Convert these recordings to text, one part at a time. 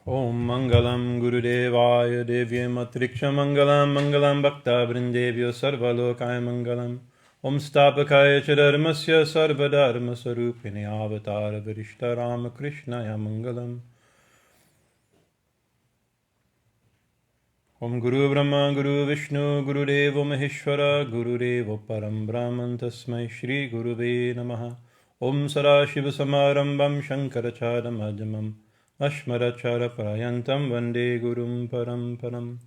Om Mangalam Gurudevaya Devyam Atriksha Mangalam Mangalam Bhakta Vrindevyo Sarvalokaya Mangalam Om Stapakaya Chadarmasya Sarvadharma Sarupini Avatar Virishta Ramakrishnaya Mangalam Om Guru Brahma Guru Vishnu Guru Devo Maheshwara Guru Devo Param Brahman Tasmai Shri Guruve Namaha Om Sarashiva Samarambam Shankarachara Madhyamam Ashmarachara Prayantam Vande Gurum Param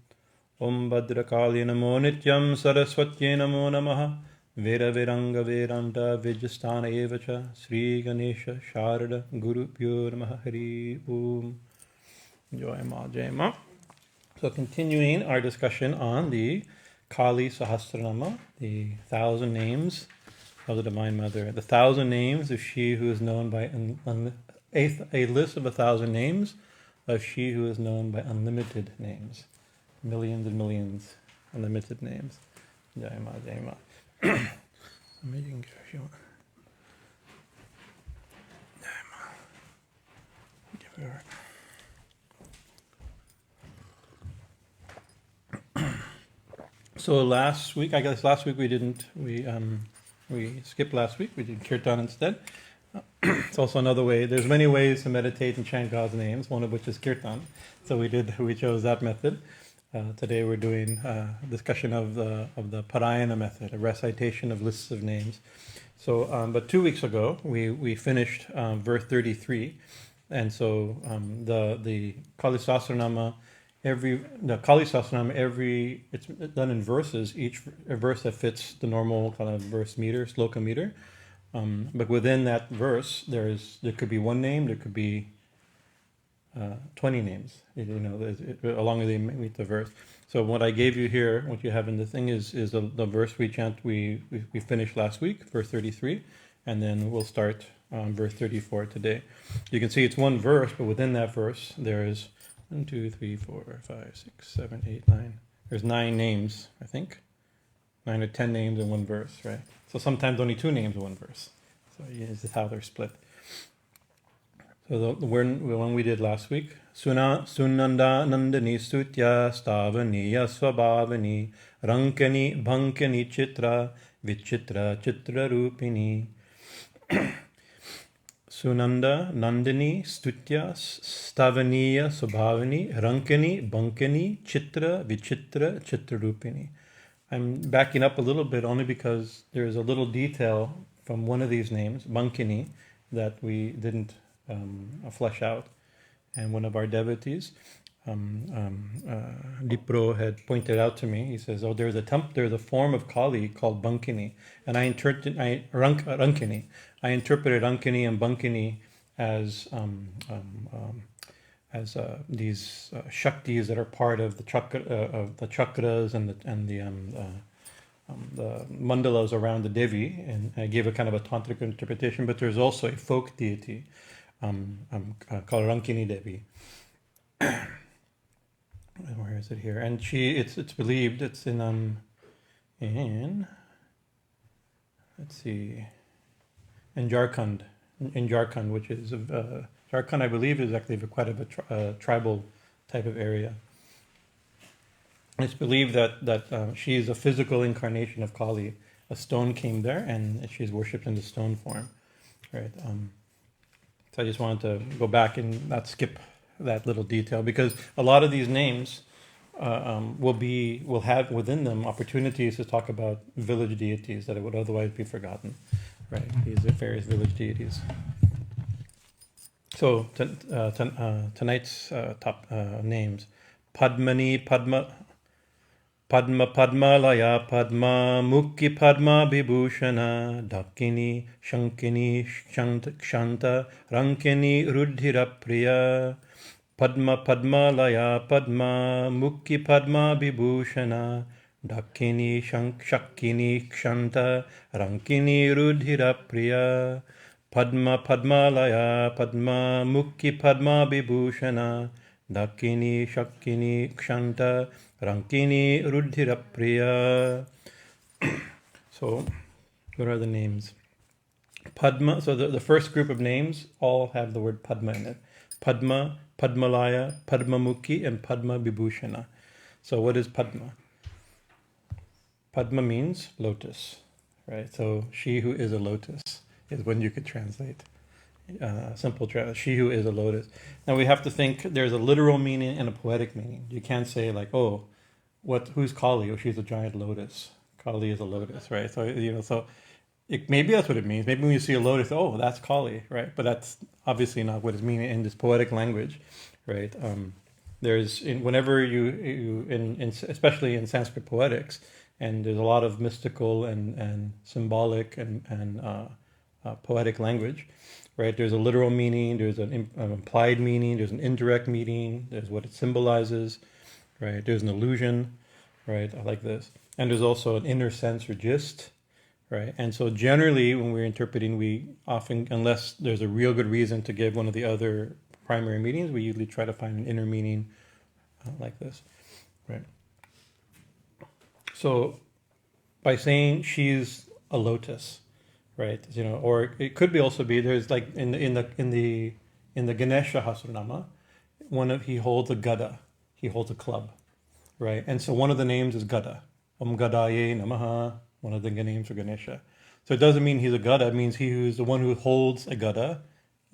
Om Bhadrakali Namo Nityam Saraswati Namo Namaha Vera Viranga Veranta Vijastana Evacha Sri Ganesha Sharada Guru Pyo Namaha Hari Om Jai Ma. So continuing our discussion on the Kali Sahasranāma, the 1,000 names of the Divine Mother, the 1,000 names of she who is known by a list of 1,000 names of she who is known by unlimited names, millions and millions, unlimited names. Jai Ma, Jai Ma. Amazing, if you want. Jai Ma. Give her. So last week we skipped last week. We did kirtan instead. It's also another way. There's many ways to meditate and chant God's names, one of which is kirtan. So we chose that method. Today we're doing a discussion of the parayana method, a recitation of lists of names. So, but 2 weeks ago we finished verse 33, and so the Kali Sahasranāma. It's done in verses, each verse that fits the normal kind of verse meter, sloka meter. But within that verse, there could be one name, there could be 20 names, along with they meet the verse. So what I gave you here, what you have in the thing is the verse we finished last week, verse 33, and then we'll start verse 34 today. You can see it's one verse, but within that verse, there's 1, 2, 3, 4, 5, 6, 7, 8, 9. There's 9 names, I think. 9 or 10 names in one verse, right? So sometimes only 2 names in one verse. So this is how they're split. So the one we did last week, Sunanda Nandani Stutya Stavaniya Swabhavani Rankani Bhankani Chitra Vichitra Chitra Rupini. Sunanda, Nandini, Stutya, Stavaniya, Subhavani, Rankani, Bankani, Chitra, Vichitra, Chitrarupini. I'm backing up a little bit only because there's a little detail from one of these names, Bankani, that we didn't flesh out. And one of our devotees, Dipro, had pointed out to me, he says, there's a form of Kali called Bankani. And I interpreted Rankini. I interpreted Rankini and Bankini as these shaktis that are part of the chakras and the mandalas around the Devi, and I gave a kind of a tantric interpretation. But there's also a folk deity called Rankini Devi. Where is it here? And it's believed it's in let's see, in Jharkhand, which is Jharkhand, I believe, is actually quite of a tribal type of area. It's believed that she is a physical incarnation of Kali. A stone came there, and she's worshipped in the stone form, right? So I just wanted to go back and not skip that little detail, because a lot of these names will have within them opportunities to talk about village deities that would otherwise be forgotten, right? These are various village deities. So tonight's top names: padmā-layā, padma-mukhī, padma-vibhūṣaṇā, ḍākinī, śākinī, kṣāntā, rākiṇī, rudhira-priyā. padmā-layā, padma-mukhī, padma-vibhūṣaṇā, ḍākinī, śākinī, kṣāntā, rākiṇī, rudhira-priyā. padmā-layā, padma-mukhī, padma-vibhūṣaṇā, ḍākinī, śākinī, kṣāntā, rākiṇī, rudhira-priyā. So, what are the names? Padma, so the first group of names all have the word Padma in it. Padma, padmā-layā, padma-mukhī, and padma-vibhūṣaṇā. So what is Padma? Padma means lotus, right? So she who is a lotus is when you could translate. Simple translation, she who is a lotus. Now we have to think there's a literal meaning and a poetic meaning. You can't say like, oh, who's Kali? Oh, she's a giant lotus. Kali is a lotus, right? So, maybe that's what it means. Maybe when you see a lotus, oh, that's Kali, right? But that's obviously not what it's meaning in this poetic language, right? Whenever especially in Sanskrit poetics, and there's a lot of mystical and symbolic and poetic language, right? There's a literal meaning, there's an implied meaning, there's an indirect meaning, there's what it symbolizes, right? There's an illusion, right? I like this. And there's also an inner sense or gist, right? And so generally when we're interpreting, we often, unless there's a real good reason to give one of the other primary meanings, we usually try to find an inner meaning like this, right? So by saying she's a lotus, right? Or it could be also be, there's like in the Ganesha Sahasranāma, he holds a gada, he holds a club, right? And so one of the names is Gada. Om Gadaye Namaha, one of the names for Ganesha. So it doesn't mean he's a Gada, it means he who's the one who holds a Gada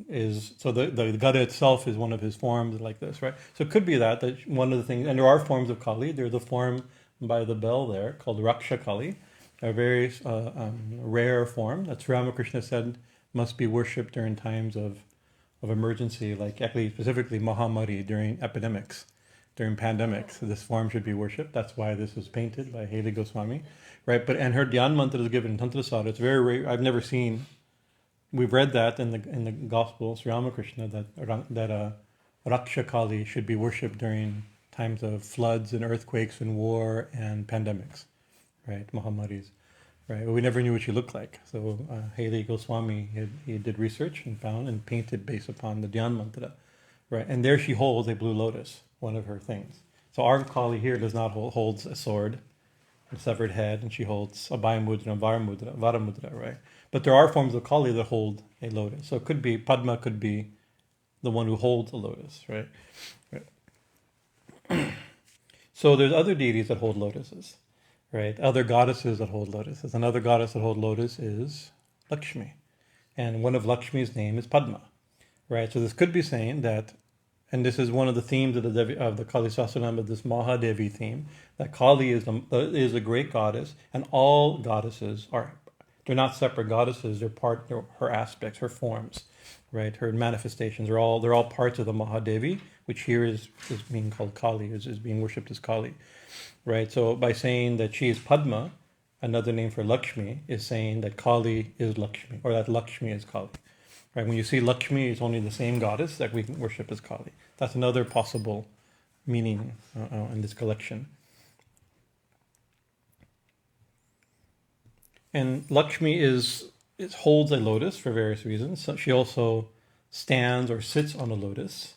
so the Gada itself is one of his forms like this, right? So it could be that one of the things, and there are forms of Kali, there's a form by the bell there called Raksha Kali, a very rare form that Ramakrishna said must be worshipped during times of emergency, like actually specifically Mahamari, during epidemics. During pandemics, this form should be worshipped. That's why this was painted by Haley Goswami, right? And her Dhyan mantra is given in Tantra Sada. It's very rare. I've never seen. We've read that in the Gospel, Sri Ramakrishna, that Raksha Kali should be worshipped during times of floods and earthquakes and war and pandemics, right? Mahamaris, right? But we never knew what she looked like. So Haley Goswami, he did research and found and painted based upon the Dhyan mantra, right? And there she holds a blue lotus, one of her things. So our Kali here does not holds a sword, a severed head, and she holds a Abhaya Mudra and Vara Mudra, right? But there are forms of Kali that hold a lotus. So it could be, Padma could be the one who holds a lotus, right? So there's other deities that hold lotuses, right? Other goddesses that hold lotuses. Another goddess that holds lotus is Lakshmi. And one of Lakshmi's name is Padma, right? So this could be saying that, and this is one of the themes of the Kali Sahasranāma, this Mahadevi theme, that Kali is a great goddess, and all goddesses they're not separate goddesses, they're her aspects, her forms, right? Her manifestations they're all parts of the Mahadevi, which here is being called Kali, is being worshipped as Kali, right? So by saying that she is Padma, another name for Lakshmi is saying that Kali is Lakshmi, or that Lakshmi is Kali. Right? When you see Lakshmi, it's only the same goddess that we can worship as Kali. That's another possible meaning in this collection. And Lakshmi holds a lotus for various reasons. So she also stands or sits on a lotus,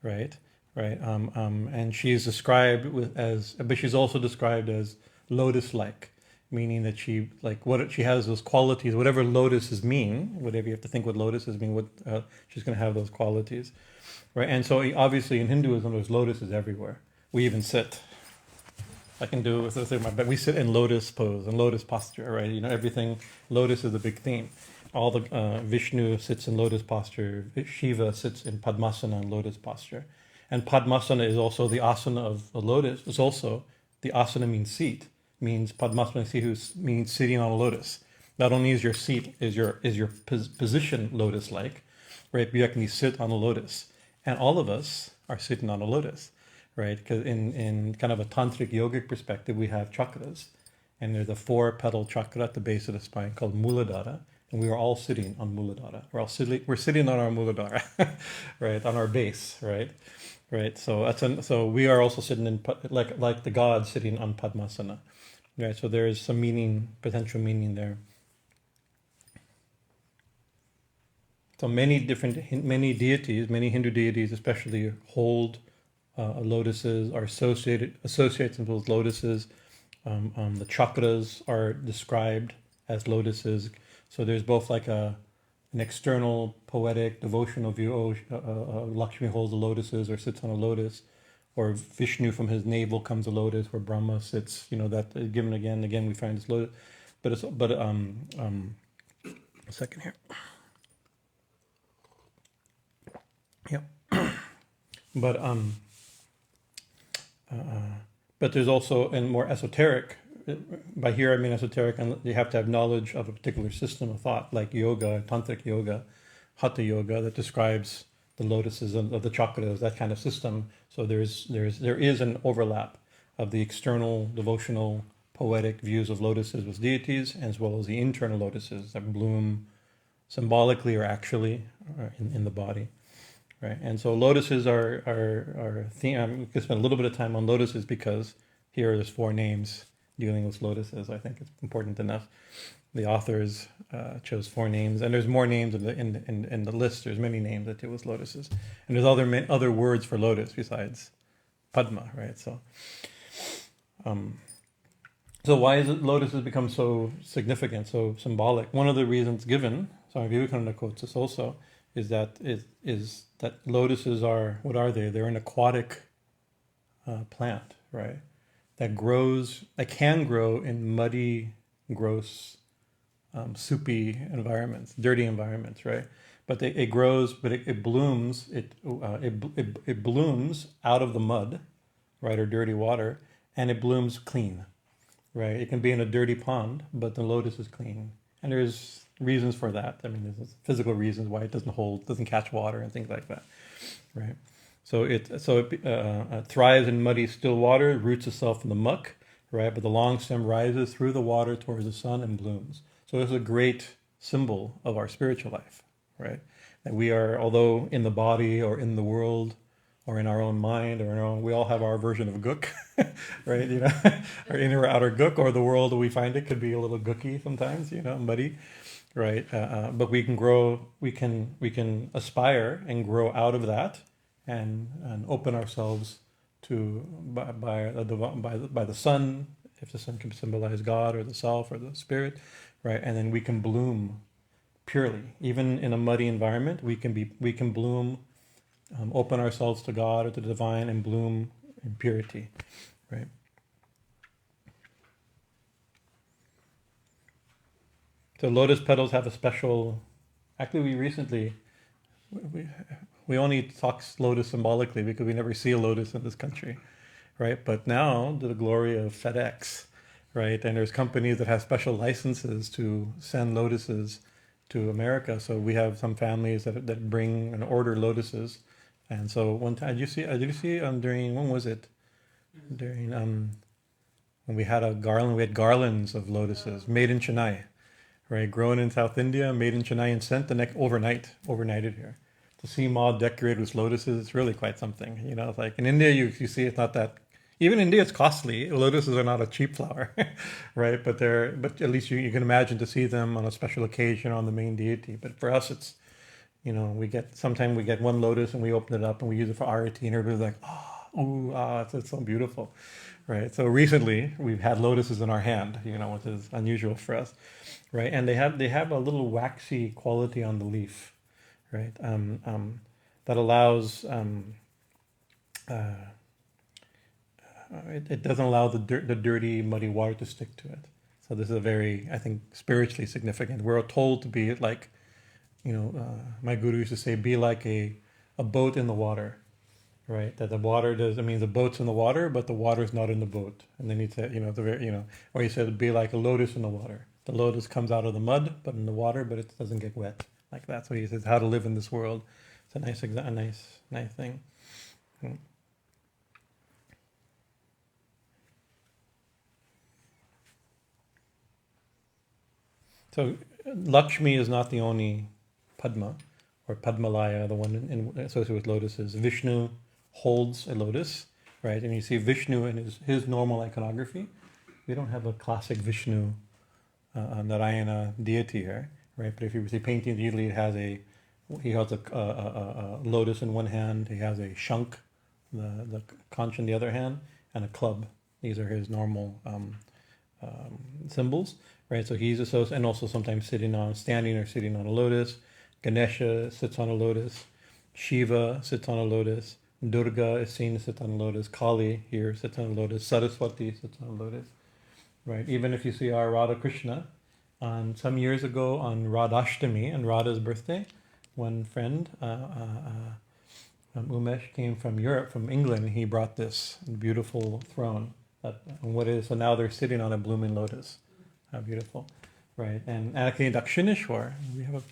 right? And she's described but she's also described as lotus-like, meaning that she has those qualities, whatever lotuses mean, whatever you have to think what lotuses mean, she's going to have those qualities, right? And so obviously in Hinduism, there's lotuses everywhere. We even sit. I can do it with my back. We sit in lotus pose and lotus posture, right? Everything, lotus is a big theme. All the Vishnu sits in lotus posture. Shiva sits in padmasana and lotus posture. And padmasana is also the asana of the lotus. It's also, the asana means seat. Means padmasana means sitting on a lotus. Not only is your seat is your position lotus-like, right? But you actually sit on a lotus, and all of us are sitting on a lotus, right? Because in kind of a tantric yogic perspective, we have chakras, and there's a 4-petal chakra at the base of the spine called Muladhara, and we are all sitting on Muladhara. We're sitting on our Muladhara, right? On our base, right? Right. So we are also sitting in like the gods sitting on Padmasana. Right, so there is some potential meaning there. So many deities, many Hindu deities especially, hold lotuses, are associated with lotuses. The chakras are described as lotuses. So there's both like a an external, poetic, devotional view. Oh, Lakshmi holds the lotuses or sits on a lotus, or Vishnu from his navel comes a lotus, where Brahma sits. That given again and again we find this lotus. But a second here. Yep. But there's also in more esoteric. By here I mean esoteric, and you have to have knowledge of a particular system of thought, like yoga, tantric yoga, hatha yoga, that describes the lotuses of the chakras, that kind of system. So there is an overlap of the external devotional poetic views of lotuses with deities, as well as the internal lotuses that bloom symbolically or actually in the body, right? And so lotuses are I'm going to spend a little bit of time on lotuses because here there's 4 names dealing with lotuses. I think it's important enough. The authors chose 4 names, and there's more names in the list. There's many names that deal with lotuses, and there's other words for lotus besides padma, right? So why is it lotus has become so significant, so symbolic? One of the reasons given, Swami Vivekananda quotes this also, is that lotuses are, what are they? They're an aquatic plant, right? That can grow in muddy, gross, soupy environments, dirty environments, right? But it grows, but it blooms. It blooms out of the mud, right, or dirty water, and it blooms clean, right? It can be in a dirty pond, but the lotus is clean, and there's reasons for that. I mean, there's physical reasons why it doesn't catch water and things like that, right? So it thrives in muddy, still water, roots itself in the muck, right? But the long stem rises through the water towards the sun and blooms. So it's a great symbol of our spiritual life, right? That we are, although in the body or in the world or in our own mind or in our own, we all have our version of gook, right? Our inner or outer gook, or the world we find it could be a little gooky sometimes, muddy, right? But we can grow, we can aspire and grow out of that, and open ourselves to by the sun, if the sun can symbolize God or the self or the spirit, right? And then we can bloom purely, even in a muddy environment. We can bloom, open ourselves to God or to the divine, and bloom in purity, right? So lotus petals have a special. Actually, we only talk lotus symbolically because we never see a lotus in this country, right? But now, to the glory of FedEx, right? And there's companies that have special licenses to send lotuses to America. So we have some families that bring and order lotuses. And so one time, did you see during, when was it? During when we had garlands of lotuses made in Chennai, right? Grown in South India, made in Chennai, and sent overnighted here. To see Ma decorated with lotuses, it's really quite something. It's like in India, you see it's not that. Even in India, it's costly. Lotuses are not a cheap flower, right? But at least you can imagine to see them on a special occasion on the main deity. But for us, it's, sometimes we get one lotus and we open it up and we use it for arati, and everybody's like, it's so beautiful, right? So recently we've had lotuses in our hand, which is unusual for us, right? And they have a little waxy quality on the leaf, right? That allows, it doesn't allow the dirty, muddy water to stick to it. So this is a very, I think, spiritually significant. We're told to be like, my guru used to say, be like a boat in the water, right? That the water the boat's in the water, but the water's not in the boat. And then he said, or he said, be like a lotus in the water. The lotus comes out of the mud, but in the water, but it doesn't get wet. Like that. So he says how to live in this world. It's a nice thing. So Lakshmi is not the only Padma or padmā-layā, the one associated with lotuses. Vishnu holds a lotus, right? And you see Vishnu in his normal iconography. We don't have a classic Vishnu Narayana deity here. Right, but if you see painting, usually he has a lotus in one hand. He has a shank, the conch in the other hand, and a club. These are his normal symbols, right? So he's associated, and also sometimes standing or sitting on a lotus. Ganesha sits on a lotus. Shiva sits on a lotus. Durga is seen to sit on a lotus. Kali here sits on a lotus. Saraswati sits on a lotus. Right? Even if you see our Radha Krishna, on some years ago on Radhashtami, on Radha's birthday, one friend, Umesh, came from Europe, from England. He brought this beautiful throne. So now they're sitting on a blooming lotus. How beautiful, right? And actually, Dakshineshwar, we have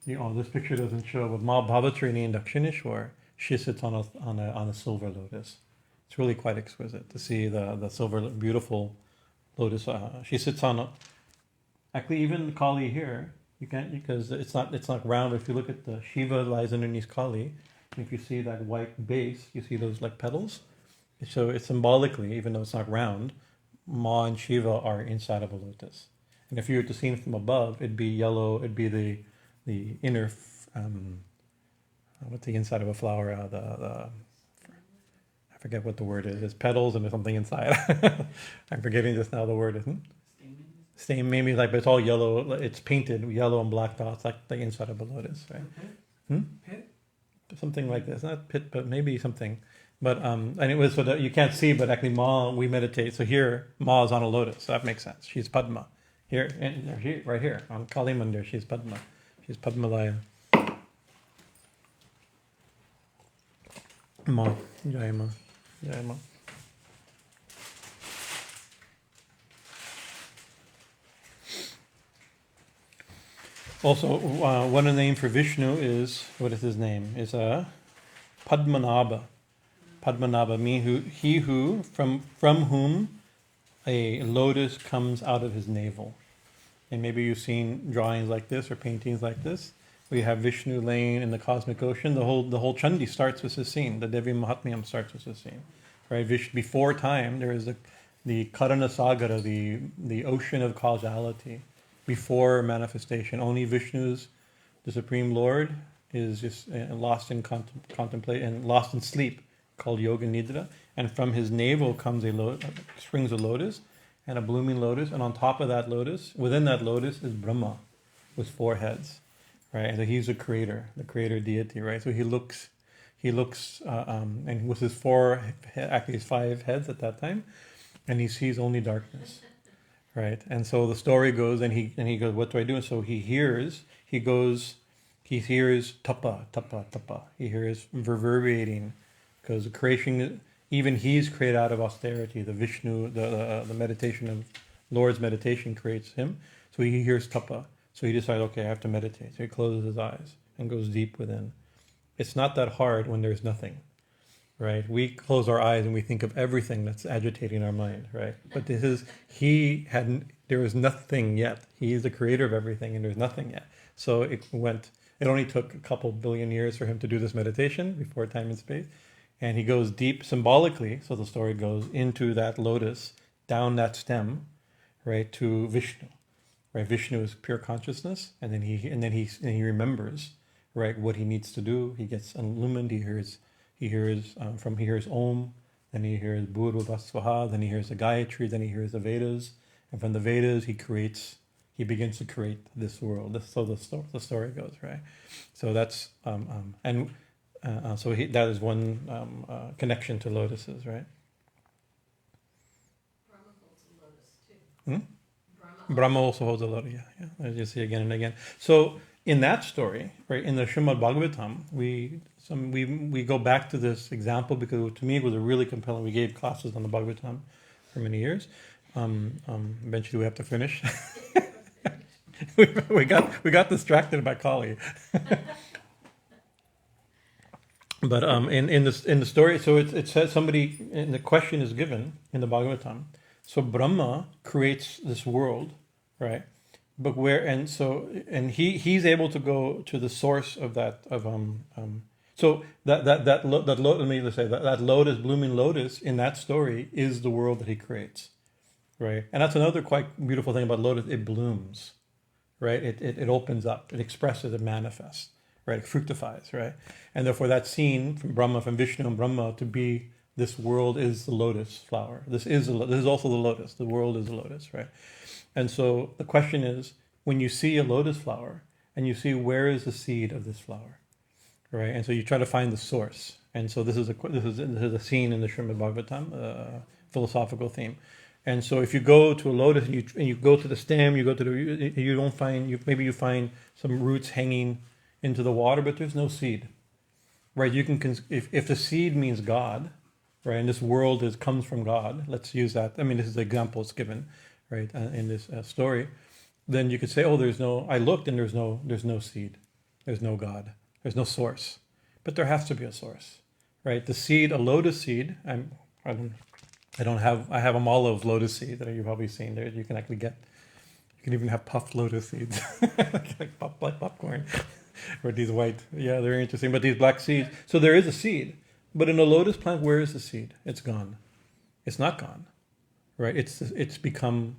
this picture doesn't show, but Ma Bhavatrini in Dakshineshwar, she sits on a silver lotus. It's really quite exquisite to see the silver, beautiful lotus. She sits on actually, even Kali here, you can't, because it's not round. If you look at the Shiva lies underneath Kali, and if you see that white base, you see those like petals. So it's symbolically, even though it's not round, Ma and Shiva are inside of a lotus. And if you were to see it from above, it'd be yellow. It'd be the inner, what's the inside of a flower? I forget what the word is. It's petals and there's something inside. I'm forgetting just now the word, isn't it? Same, maybe like, but it's all yellow. It's painted yellow and black dots, like the inside of a lotus, right? Pit? Something like this. Not pit, but maybe something. But and it was so that you can't see, but actually Ma, we meditate. So here, Ma is on a lotus. So that makes sense. She's Padma. Here, right here on Kali Mandir, she's Padma. She's padmā-layā. Ma, Jai Ma, Jai Ma. Also, one of the names for Vishnu is, what is his name? Is Padmanabha. Padmanabha means he who, from whom a lotus comes out of his navel. And maybe you've seen drawings like this or paintings like this. We have Vishnu laying in the cosmic ocean. The whole Chandi starts with this scene. The Devi Mahatmyam starts with this scene. Right? Before time, there is the Karana Sagara, the ocean of causality. Before manifestation, only Vishnu's, the Supreme Lord, is just lost in contemplate and lost in sleep, called Yoga Nidra. And from his navel comes springs a lotus, and a blooming lotus, and on top of that lotus, within that lotus is Brahma, with 4 heads, right? And so he's the creator deity, right? So he looks, and with his 5 heads at that time, and he sees only darkness, right? And so the story goes, and he goes, what do I do? And so he hears tapa, tapa, tapa. He hears reverberating, because the creation. Even he's created out of austerity. The Vishnu, the meditation of Lord's meditation creates him. So he hears tapa. So he decides, okay, I have to meditate. So he closes his eyes and goes deep within. It's not that hard when there's nothing, right? We close our eyes and we think of everything that's agitating our mind, right? But there was nothing yet. He is the creator of everything and there's nothing yet. So it only took a couple billion years for him to do this meditation before time and space. And he goes deep symbolically, so the story goes into that lotus, down that stem, right, to Vishnu. Right, Vishnu is pure consciousness, and then he remembers, right, what he needs to do. He gets illumined. He hears Om, then he hears Bhurvasvaha, then he hears the Gayatri, then he hears the Vedas, and from the Vedas he begins to create this world. So the story goes, right. So that's that is one connection to lotuses, right? Brahma holds a lotus too. Brahma also holds a lotus, yeah. As you see again and again. So in that story, right, in the Srimad Bhagavatam, we go back to this example because to me it was a really compelling. We gave classes on the Bhagavatam for many years. Eventually we have to finish. we got distracted by Kali. But in the story, so it says somebody, and the question is given in the Bhagavatam. So Brahma creates this world, right? But he's able to go to the source of that So that lotus, blooming lotus in that story is the world that he creates, right? And that's another quite beautiful thing about lotus. It blooms, right? It opens up, it expresses, it manifests. Right, it fructifies, right? And therefore that's seen from Vishnu and Brahma to be this world is the lotus flower. This is also the lotus. The world is the lotus, right? And so the question is, when you see a lotus flower, and you see where is the seed of this flower, right? And so you try to find the source. And so this is a scene in the Srimad Bhagavatam, philosophical theme. And so if you go to a lotus and you go to the stem, you don't find, maybe you find some roots hanging into the water, but there's no seed, right? You can, if the seed means God, right, and this world comes from God, let's use that. I mean, this is the example it's given, right, in this story. Then you could say, oh, I looked and there's no seed, there's no God, there's no source, but there has to be a source, right? The seed, a lotus seed. I have a mall of lotus seed that you've probably seen there. You can actually get. You can even have puffed lotus seeds, like popcorn, or these white. Yeah, they're interesting. But these black seeds. So there is a seed, but in a lotus plant, where is the seed? It's gone. It's not gone, right? It's become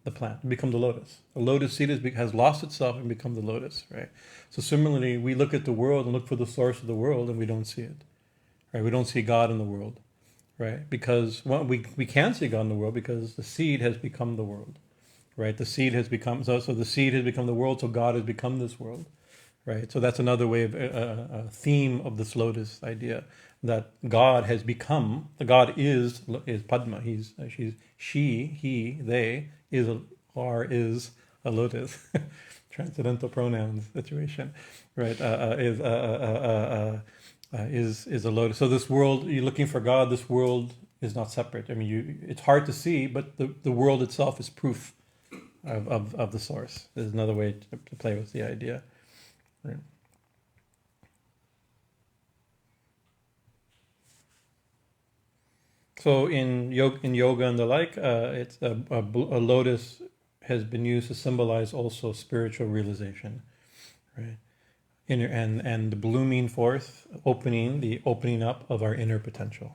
the plant, become the lotus. A lotus seed has lost itself and become the lotus, right? So similarly, we look at the world and look for the source of the world, and we don't see it, right? We don't see God in the world. Right, because we can see God in the world because the seed has become the world, right? The seed has become so the seed has become the world, so God has become this world, right? So that's another way of a theme of this lotus idea that God has become. The God is Padma. They is a lotus, transcendental pronouns situation, right? Is a lotus. So this world, you're looking for God, this world is not separate. I mean, it's hard to see, but the world itself is proof of the source. There's another way to play with the idea. Right. So in yoga and the like, it's a lotus has been used to symbolize also spiritual realization, right? And the blooming forth, the opening up of our inner potential.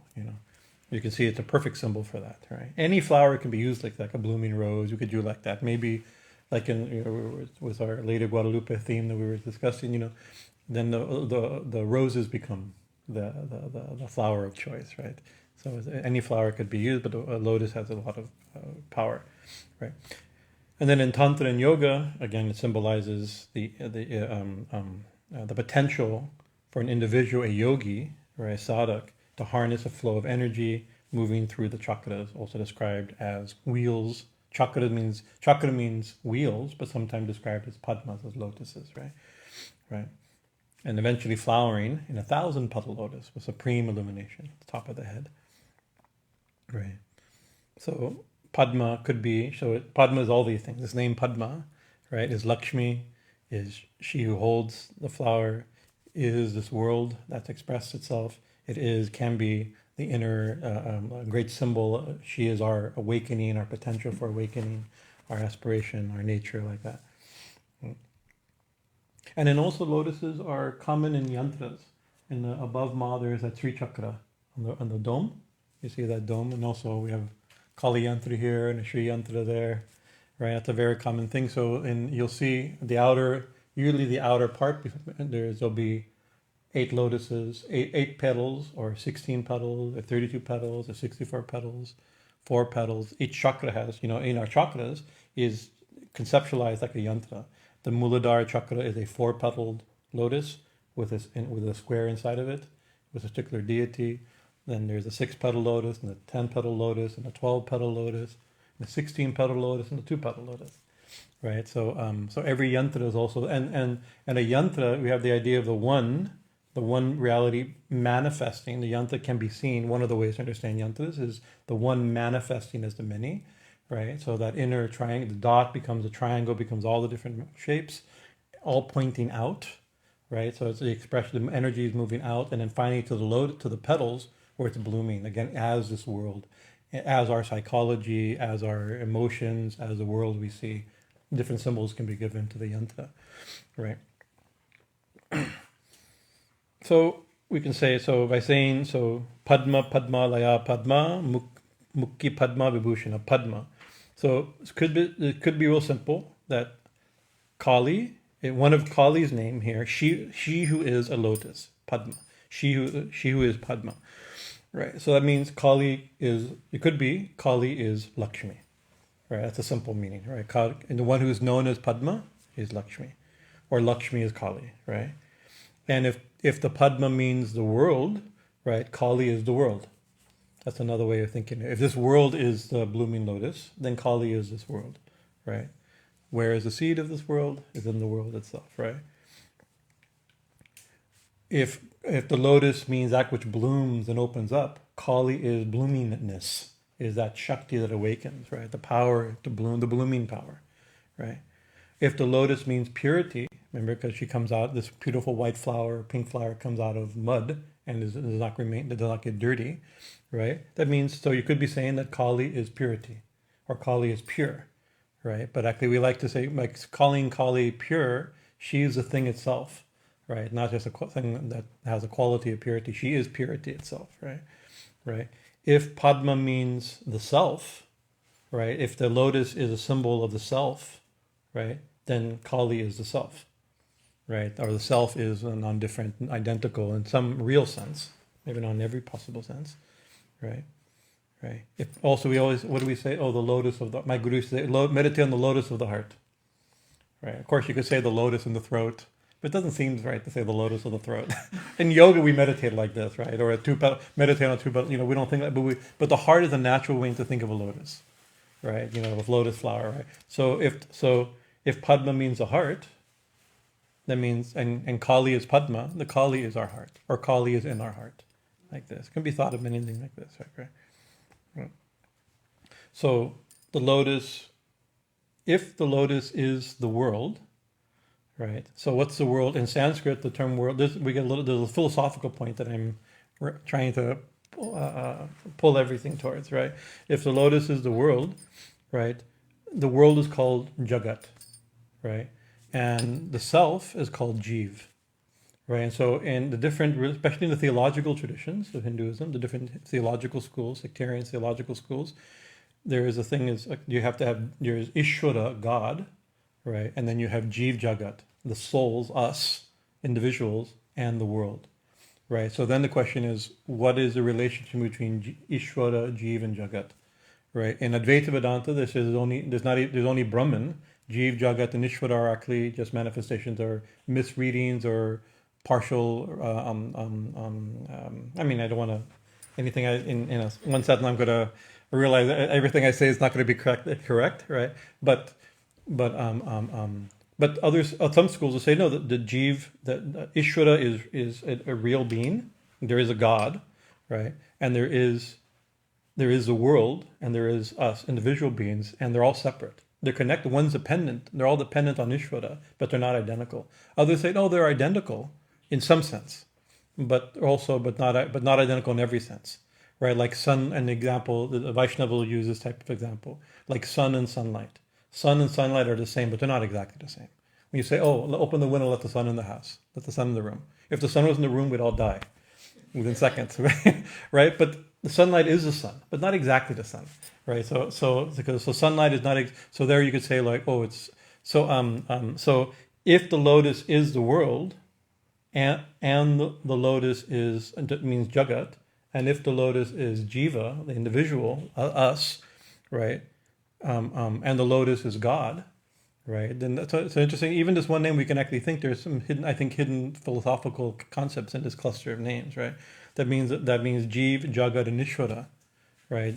You can see it's a perfect symbol for that, right? Any flower can be used like a blooming rose. You could do like that. Maybe like with our Lady Guadalupe theme that we were discussing. Then the roses become the flower of choice, right? So any flower could be used, but a lotus has a lot of power, right? And then in Tantra and Yoga, again, it symbolizes the potential for an individual, a yogi or a sadhak, to harness a flow of energy moving through the chakras, also described as wheels. Chakra means wheels, but sometimes described as padmas, as lotuses, right? And eventually flowering in 1,000-petal lotus with supreme illumination at the top of the head, right? So Padma Padma is all these things. This name Padma, right, is Lakshmi, is she who holds the flower, is this world that's expressed itself. Can be the inner, great symbol. She is our awakening, our potential for awakening, our aspiration, our nature, like that. And then also lotuses are common in yantras. In the above Ma, there is that Sri Chakra on the dome. You see that dome, and also we have Kali Yantra here and a Sri Yantra there, right? That's a very common thing. So you'll see usually the outer part, there'll be 8 lotuses, 8 petals, or 16 petals, or 32 petals, or 64 petals, 4 petals. Each chakra has, in our chakras, is conceptualized like a yantra. The Muladhara chakra is a 4-petaled lotus with a square inside of it, with a particular deity. Then there's a 6-petal lotus, and a 10-petal lotus, and a 12-petal lotus, and a 16-petal lotus, and a 2-petal lotus. Right? So every yantra is also, and a yantra, we have the idea of the one reality manifesting. The yantra can be seen. One of the ways to understand yantras is the one manifesting as the many, right? So that inner triangle, the dot becomes a triangle, becomes all the different shapes, all pointing out, right? So it's the expression, the energy is moving out, and then finally to the petals where it's blooming again as this world, as our psychology, as our emotions, as the world we see. Different symbols can be given to the yantra, right? So we can say, by saying, padma-layā padma-mukhī padma-vibhūṣaṇā, Padma. So it could be real simple that Kali, one of Kali's name here, she who is a lotus, Padma. She who is Padma. Right. So that means Kali is Lakshmi. Right. That's a simple meaning, right? And the one who is known as Padma is Lakshmi. or Lakshmi is Kali, right? And if the Padma means the world, right, Kali is the world. That's another way of thinking. If this world is the blooming lotus, then Kali is this world, right? Whereas the seed of this world is in the world itself, right? If the lotus means that which blooms and opens up, Kali is bloomingness, is that Shakti that awakens, right? The power to bloom, the blooming power, right? If the lotus means purity, remember, because she comes out, this beautiful white flower, pink flower comes out of mud and does not get dirty, right? That means, so you could be saying that Kali is purity, or Kali is pure, right? But actually we like to say, like calling Kali pure, she is the thing itself, right? Not just a thing that has a quality of purity. She is purity itself, right? Right. If Padma means the self, right? If the lotus is a symbol of the self, right? Then Kali is the self, right? Or the self is a non-different, identical in some real sense, maybe not in every possible sense, right? Right. If also we always, what do we say? Oh, the lotus of the, my guru say, meditate on the lotus of the heart, right? Of course, you could say the lotus in the throat, but it doesn't seem right to say the lotus of the throat. In yoga, we meditate like this, right? Or meditate on two petals. You know, we don't think that, but the heart is a natural way to think of a lotus, right? You know, of lotus flower, right? So if Padma means the heart, that means, and Kali is Padma, the Kali is our heart, or Kali is in our heart, like this. It can be thought of anything like this, right? Right. So the lotus, if the lotus is the world, right? So what's the world? In Sanskrit, the term world, there's a philosophical point that I'm trying to pull everything towards, right? If the lotus is the world, right, the world is called Jagat, right? And the self is called Jiv, right? And so in the different, especially in the theological traditions of Hinduism, the different theological schools, sectarian theological schools, there is a thing is, you have to have, there's Ishvara, God, right? And then you have Jiv Jagat, the souls, us, individuals, and the world, right? So then the question is, what is the relationship between Ishvara, Jiv, and Jagat, right? In Advaita Vedanta, there's only Brahman. Jiv, Jagat, and Ishvara are actually just manifestations or misreadings or partial. I mean, I don't want to anything. In one sentence, I'm going to realize that everything I say is not going to be correct, right? But others, some schools will say no. The Jiv, that Ishvara is a real being. There is a God, right? And there is the world, and there is us, individual beings, and they're all separate. They're connected. One's dependent. They're all dependent on Ishvara, but they're not identical. Others say no, they're identical in some sense, but not identical in every sense, right? Like sun, an example. The Vaishnava will use this type of example, like sun and sunlight. Sun and sunlight are the same, but they're not exactly the same. When you say, oh, open the window, let the sun in the house, let the sun in the room. If the sun was in the room, we'd all die within seconds, right? Right? But the sunlight is the sun, but not exactly the sun, right? So sunlight is not, so there you could say like, oh, it's, so if the lotus is the world, and the lotus means Jagat, and if the lotus is Jiva, the individual, us, right? And the lotus is God, right? Then that's so interesting. Even this one name, we can actually think there's some hidden philosophical concepts in this cluster of names, right? That means Jiv, Jagat, and Ishvara, right?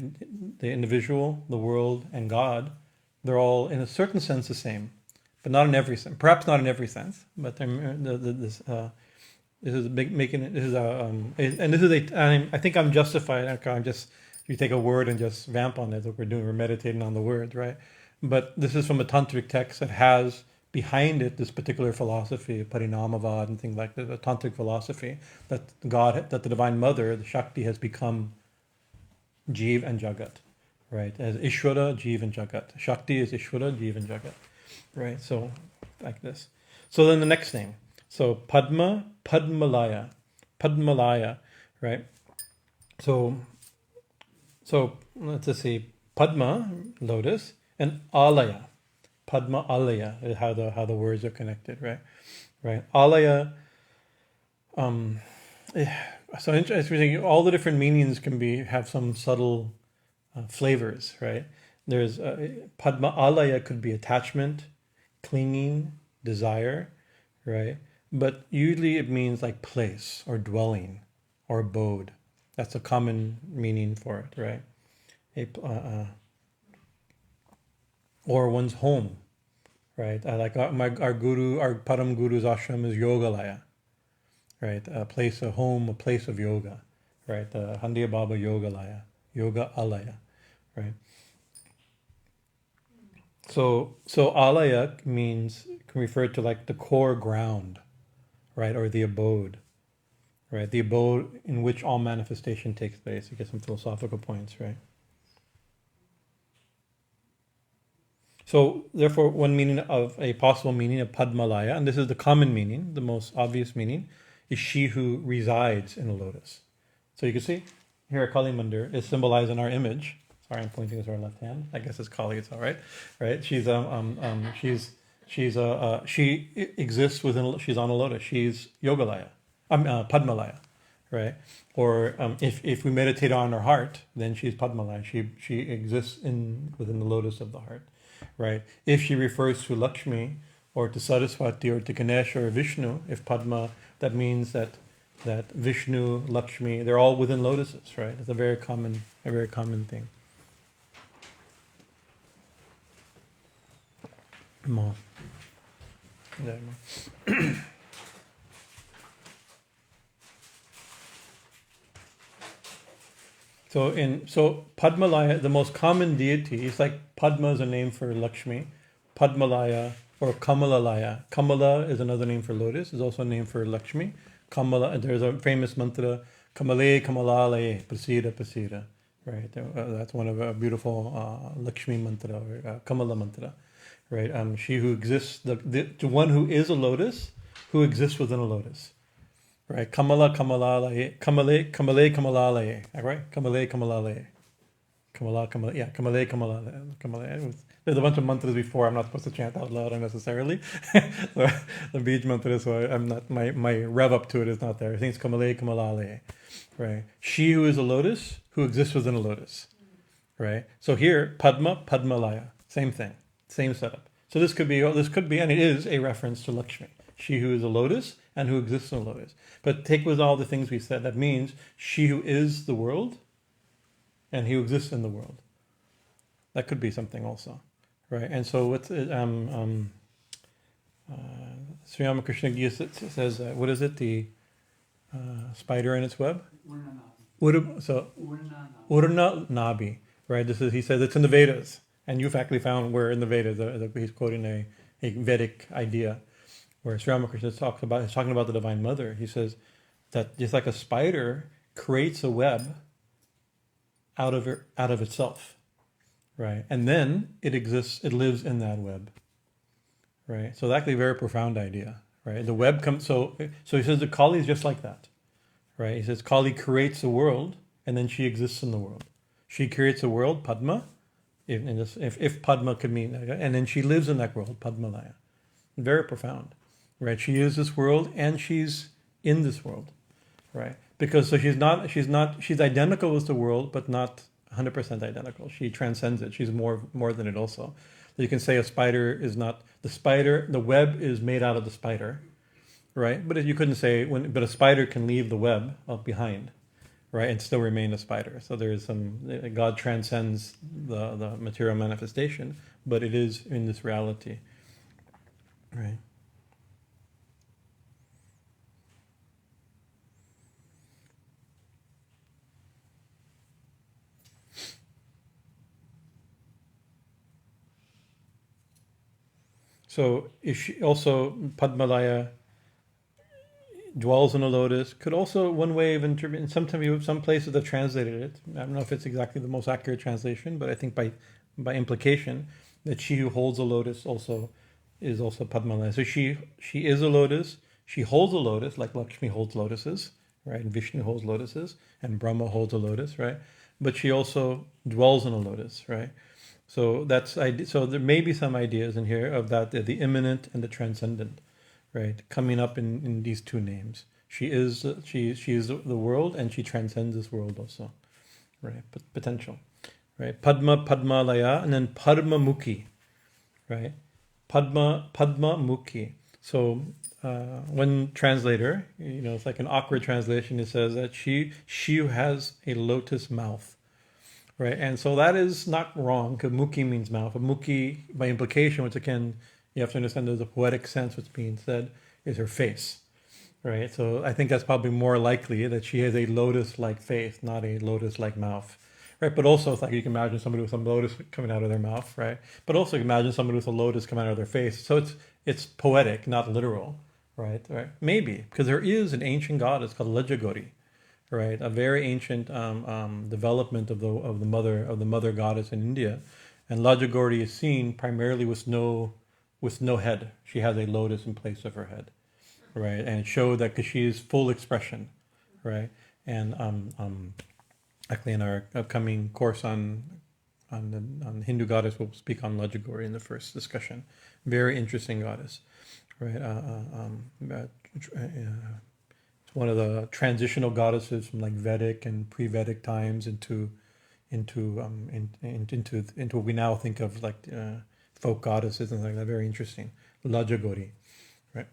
The individual, the world, and God, they're all in a certain sense the same, but not in every sense. Perhaps not in every sense, but this is a big making it. This is and this is I think I'm justified. I'm just. You take a word and just vamp on it, like we're doing. We're meditating on the word, right? But this is from a tantric text that has behind it this particular philosophy, parinamavad and things like that, a tantric philosophy that that the Divine Mother, the Shakti, has become Jiv and Jagat, right? As Ishvara, Jiv, and Jagat. Shakti is Ishvara, Jiv, and Jagat, right? So, like this. So then the next name. So Padma, padmā-layā, right? So let's just see, Padma, lotus, and Alaya, padma-layā is how the words are connected, right? Right. Alaya. So interesting. All the different meanings can have some subtle flavors, right? There's padma-layā could be attachment, clinging, desire, right? But usually it means like place or dwelling or abode. That's a common meaning for it, right? Or one's home, right? Like our guru, our Param Guru's ashram is Yogalaya, right? A place, a home, a place of yoga, right? Handiya Baba Yogalaya, Yoga Alaya, right? So alaya can refer to like the core ground, right? Or the abode, right? The abode in which all manifestation takes place. You get some philosophical points, right? So therefore, a possible meaning of padmā-layā, and this is the common meaning, the most obvious meaning, is she who resides in a lotus. So you can see here at Kali Mandir is symbolized in our image. Sorry, I'm pointing with our left hand. I guess it's Kali. It's all right, right? She exists within. She's on a lotus. She's Yogalaya, Padmā-layā, right? Or if we meditate on her heart, then she's Padmā-layā. She exists within the lotus of the heart, right? If she refers to Lakshmi or to Saraswati or to Ganesha or Vishnu, if Padma, that means that Vishnu, Lakshmi, they're all within lotuses, right? It's a very common thing. More. So Padmā-layā, the most common deity, is like Padma is a name for Lakshmi, Padmā-layā or Kamala-layā. Kamala is another name for lotus, is also a name for Lakshmi. Kamala, there's a famous mantra, Kamale Kamala-layā, Prasida Prasida, right? That's one of a beautiful Lakshmi mantra, or Kamala mantra, right? She who exists, the one who is a lotus, who exists within a lotus. Right, Kamala Kamala-layā, Kamale Kamala-layā, right? Kamale Kamala-layā, Kamala, Kamala. There's a bunch of mantras before. I'm not supposed to chant out loud unnecessarily. So the beach mantra, so I'm not my rev up to it is not there. I think it's Kamale Kamala-layā, right? She who is a lotus, who exists within a lotus, right? So here, Padmā-layā, same thing, same setup. So this could be, and it is a reference to Lakshmi, she who is a lotus and who exists in a lotus. But take with all the things we said, that means she who is the world and he who exists in the world. That could be something also, right? And so what's Sri Ramakrishna says, what is it? The spider in its web? Urna Nabi, right? He says it's in the Vedas, and you've actually found where in the Vedas. He's quoting a Vedic idea, where Sri Ramakrishna he's talking about the Divine Mother. He says that just like a spider creates a web out of itself, right? And then it lives in that web, right? So that's actually a very profound idea, right? The web comes, so he says the Kali is just like that, right? He says Kali creates the world, and then she exists in the world. She creates a world, Padma, if Padma could mean, and then she lives in that world, Padmā-layā. Very profound. Right, she is this world and she's in this world, right? Because so she's identical with the world, but not 100% identical. She transcends it. She's more than it also. So you can say a spider is not the spider. The web is made out of the spider, right? But you couldn't say but a spider can leave the web behind, right, and still remain a spider. So there is God transcends the material manifestation, but it is in this reality, right? So if she also, Padmā-layā dwells in a lotus, could also one way of interpreting, sometimes some places have translated it. I don't know if it's exactly the most accurate translation, but I think by implication that she who holds a lotus is also Padmā-layā. So she is a lotus, she holds a lotus, like Lakshmi holds lotuses, right? And Vishnu holds lotuses, and Brahma holds a lotus, right? But she also dwells in a lotus, right? So there may be some ideas in here of that, the immanent and the transcendent, right? Coming up in these two names. She is the world, and she transcends this world also, right? Potential, right? Padmā-layā, and then padma-mukhī, right? Padma-mukhī. So one translator, it's like an awkward translation. It says that she has a lotus mouth, right? And so that is not wrong, because mukhi means mouth. But mukhi, by implication, which again you have to understand, there's a poetic sense what's being said, is her face, right? So I think that's probably more likely that she has a lotus-like face, not a lotus-like mouth, right? But also, it's like you can imagine somebody with some lotus coming out of their mouth, right? But also imagine somebody with a lotus coming out of their face. So it's poetic, not literal, right? Maybe, because there is an ancient goddess called Lajagori, right? A very ancient development of the mother goddess in India, and Lajagori is seen primarily with no head. She has a lotus in place of her head, right? And it showed that because she is full expression, right? And actually, in our upcoming course on Hindu goddess, we'll speak on Lajagori in the first discussion. Very interesting goddess, right? It's one of the transitional goddesses from like Vedic and pre-Vedic times into what we now think of like folk goddesses and like that. Very interesting, Lajagori, right?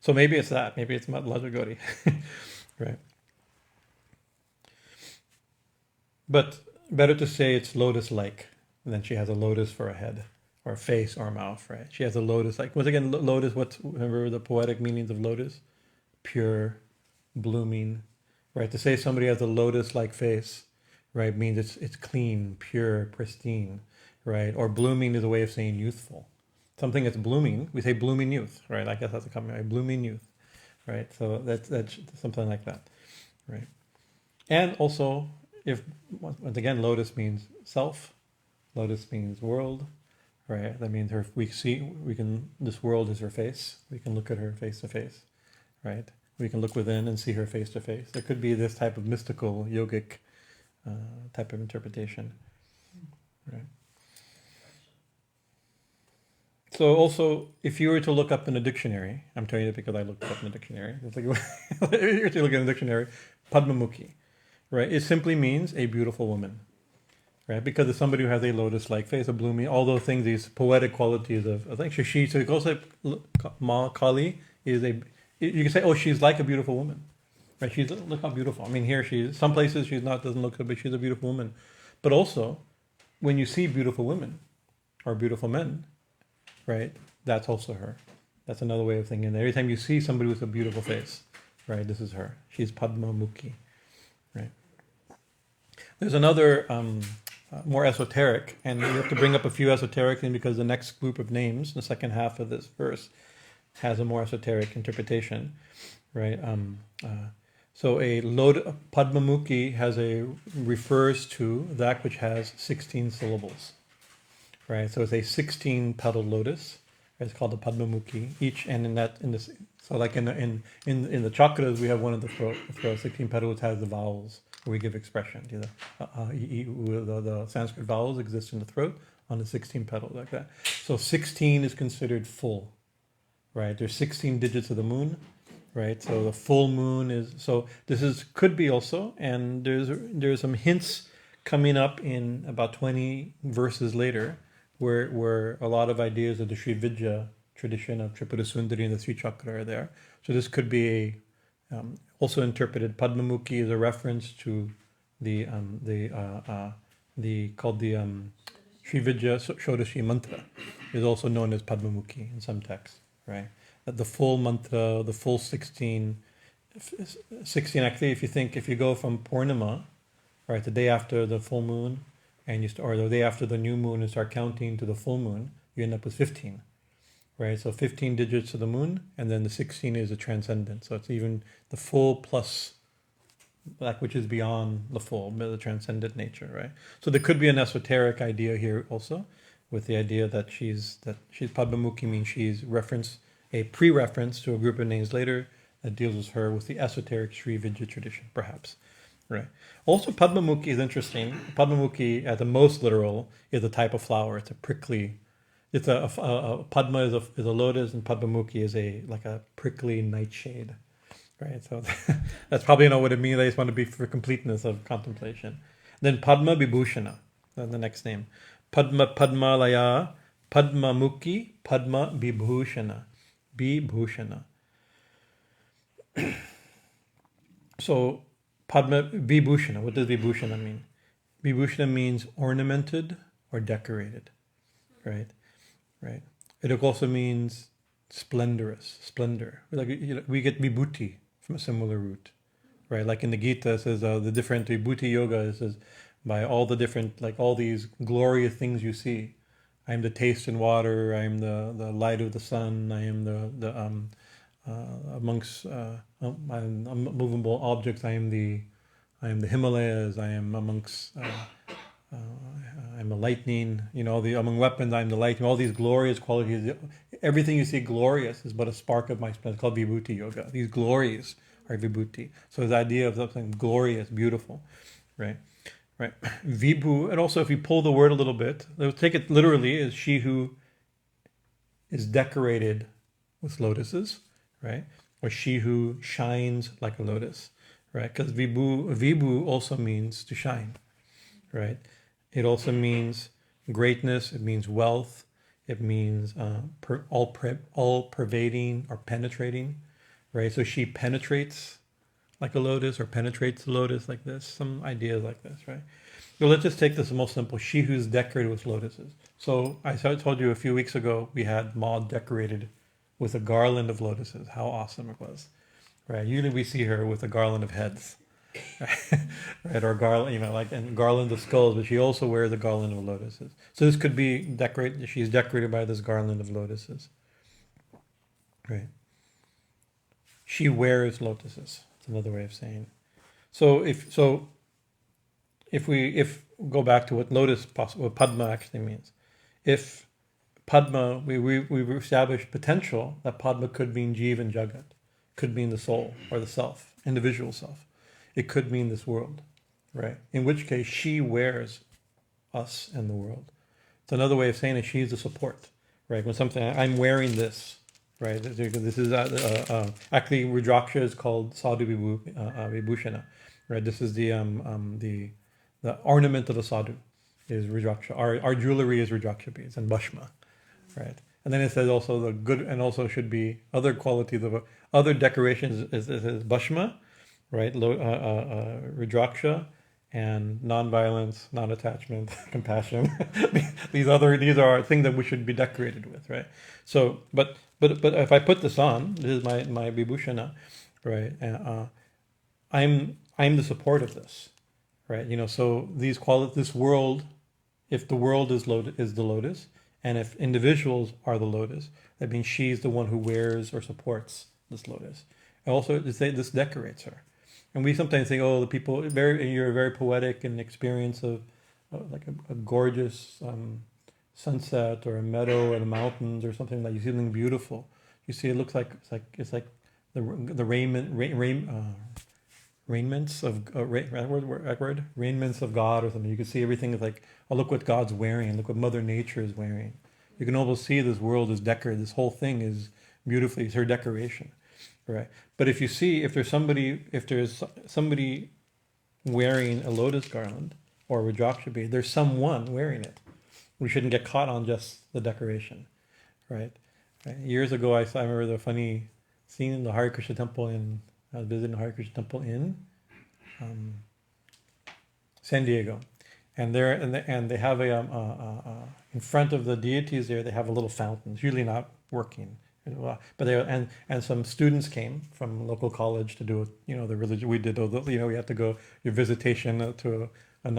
So maybe it's that. Maybe it's not Lajagori, right? But better to say it's lotus-like than she has a lotus for a head or a face or a mouth, right? She has a lotus-like. Once again, lotus, remember the poetic meanings of lotus? Pure, blooming, right? To say somebody has a lotus-like face, right, means it's clean, pure, pristine, right? Or blooming is a way of saying youthful. Something that's blooming, we say blooming youth, right? I guess that's a common, right? Blooming youth, right? So that's something like that, right? And also, if once again, lotus means self, lotus means world, right? That means this world is her face. We can look at her face to face, right? We can look within and see her face to face. There could be this type of mystical, yogic type of interpretation, right? So also, if you were to look up in a dictionary, I'm telling you that because I looked it up in a dictionary. It's like, if you were to look in a dictionary, padma-mukhī, right? It simply means a beautiful woman, right? Because it's somebody who has a lotus-like face, a blooming, all those things, these poetic qualities of I think she. So it goes like Kali is a. You can say, oh, she's like a beautiful woman, right? Look how beautiful. I mean, here some places she's not, doesn't look good, but she's a beautiful woman. But also, when you see beautiful women or beautiful men, right? That's also her. That's another way of thinking. Every time you see somebody with a beautiful face, right? This is her. She's padma-mukhī, right? There's another more esoteric, and we have to bring up a few esoteric things because the next group of names, the second half of this verse, has a more esoteric interpretation, right? So padma-mukhī refers to that which has 16 syllables, right? So it's a 16-petaled lotus. It's called the padma-mukhī. So like in the chakras, we have one in the throat. The throat, 16 petals, has the vowels where we give expression. The Sanskrit vowels exist in the throat on the 16 petals like that. So 16 is considered full, right? There's 16 digits of the moon, right? So the full moon is. So could be also, and there's some hints coming up in about 20 verses later, where a lot of ideas of the Sri Vidya tradition of Tripura Sundari and the Sri Chakra are there. So this could be also interpreted. Padma-mukhī is a reference to the Sri Vidya Shodashi mantra, is also known as Padma-mukhī in some texts, right? That the full mantra, the full 16 actually, if you go from Purnima, right, the day after the full moon, or the day after the new moon and start counting to the full moon, you end up with 15, right? So 15 digits of the moon, and then the 16 is a transcendent. So it's even the full plus that which is beyond the full, the transcendent nature, right? So there could be an esoteric idea here also, with the idea that she's Padma-mukhī, means she's a pre-reference to a group of names later that deals with her with the esoteric Sri Vidya tradition, perhaps. Right. Also, Padma-mukhī is interesting. Padma-mukhī, at the most literal, is a type of flower. It's a prickly. It's a Padma is a lotus, and Padma-mukhī is a prickly nightshade. Right. So that's probably not what it means. I just want to be for completeness of contemplation. Then padma-vibhūṣaṇā, the next name. Padmā-layā, padma-mukhī, padma-vibhūṣaṇā. Vibhūṣaṇā. So padma-vibhūṣaṇā, what does vibhūṣaṇā mean? Vibhūṣaṇā means ornamented or decorated, right? Right. It also means splendor. Like, we get vibhuti from a similar root, right? Like in the Gita, it says the different vibhuti yoga. It says by all the different, like all these glorious things you see. I am the taste in water. I am the light of the sun. I am the amongst unmovable objects. I am the Himalayas. I am amongst. I'm a lightning. Among weapons, I'm the lightning. All these glorious qualities. Everything you see glorious is but a spark of my splendor. It's called vibhuti yoga. These glories are vibhuti. So the idea of something glorious, beautiful, right? Right. Vibhu, and also if you pull the word a little bit, take it literally, is she who is decorated with lotuses, right? Or she who shines like a lotus, right? Because vibhu also means to shine, right? It also means greatness. It means wealth. It means all pervading or penetrating, right? So she penetrates like a lotus, or penetrates the lotus like this. Some ideas like this, right? So let's just take this most simple. She who's decorated with lotuses. So I told you a few weeks ago we had Maud decorated with a garland of lotuses. How awesome it was, right? Usually we see her with a garland of heads, right? Or garland, and garland of skulls, but she also wears a garland of lotuses. So this could be decorated. She's decorated by this garland of lotuses, right? She wears lotuses. It's another way of saying. If we go back to what what padma actually means, if padma, we've established potential that padma could mean jiva and jagat, could mean the soul or the self, individual self. It could mean this world, right? In which case, she wears us and the world. It's another way of saying it. She's the support, right? When something, I'm wearing this, right? This is actually Rudraksha is called sadhu vibhūṣaṇā, right? This is the ornament of a sadhu is Rudraksha. Our jewelry is Rudraksha beads and bhashma, right? And then it says also the good, and also should be other qualities of other decorations is bhashma, right? Rudraksha and non-violence, non-attachment, compassion. these are things that we should be decorated with, right? So, but if I put this on, this is my vibhūṣaṇā, right? I'm the support of this, right? So these this world, if the world is the lotus, and if individuals are the lotus, that means she's the one who wears or supports this lotus. And also, this decorates her. And we sometimes think, oh, the people, you're very poetic in experience of like a gorgeous sunset or a meadow in the mountains or something like you see something beautiful. You see, it looks like it's like the raiments of raiments of God or something. You can see everything is like, oh, look what God's wearing, look what Mother Nature is wearing. You can almost see this world is decorated. This whole thing is beautifully, it's her decoration, right? But if there's somebody wearing a lotus garland or a rudraksha bead, there's someone wearing it. We shouldn't get caught on just the decoration, right? Years ago, I remember the funny scene in the Hare Krishna temple I was visiting the Hare Krishna temple in San Diego, and they have in front of the deities there, they have a little fountain. It's usually not working, but and some students came from local college to do the religion. We did we have to go your visitation to a